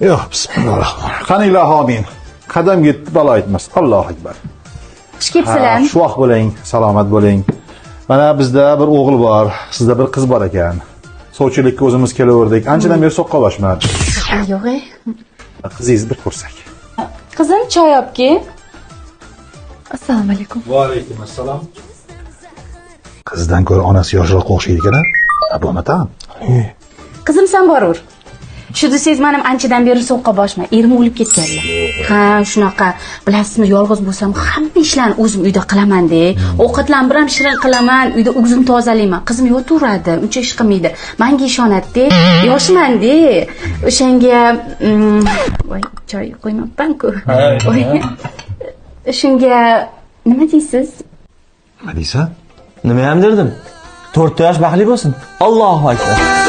Yo'q, bismillahirrohmanirrohim. Qaninglar amin. Qadam yetdi, balo aytmas. Allohu akbar. Xush kelibsizlar. Xushvaqt bo'ling, salomat bo'ling. Mana bizda bir o'g'il bor, sizda bir qiz bor ekan. Sovchilikka o'zimiz kelaverdik. Anchadan beri so'qqalashmadi. Yo'q. Qizingizni bir ko'rsak. Qizim choy olib kel. Assalomu alaykum. Va alaykum assalom. Qizdan ko'ra onasi yoshroq o'xshaydi ekan. Bo'lmatam. Qizim sen boraver. Shu desangiz men ham anchadan beri so'qqa boshman. Erim o'lib ketganlar. Ha, shunaqa. Bilasizmi, yolg'iz bo'lsam hamma ishlarni o'zim uyda qilaman-da. Ovqatlarni ham shirin qilaman, uyda o'zim tozalayman. Qizim yotaveradi, uncha ish qilmaydi. Menga ishonadi-da. Yoshman-da. O'shanga voy, choy qo'ymabman-ku. Voy. Shunga nima deysiz? Nima deysan? Nima ham derdim? 4 yosh baxtli bo'lsin. Allohu akbar.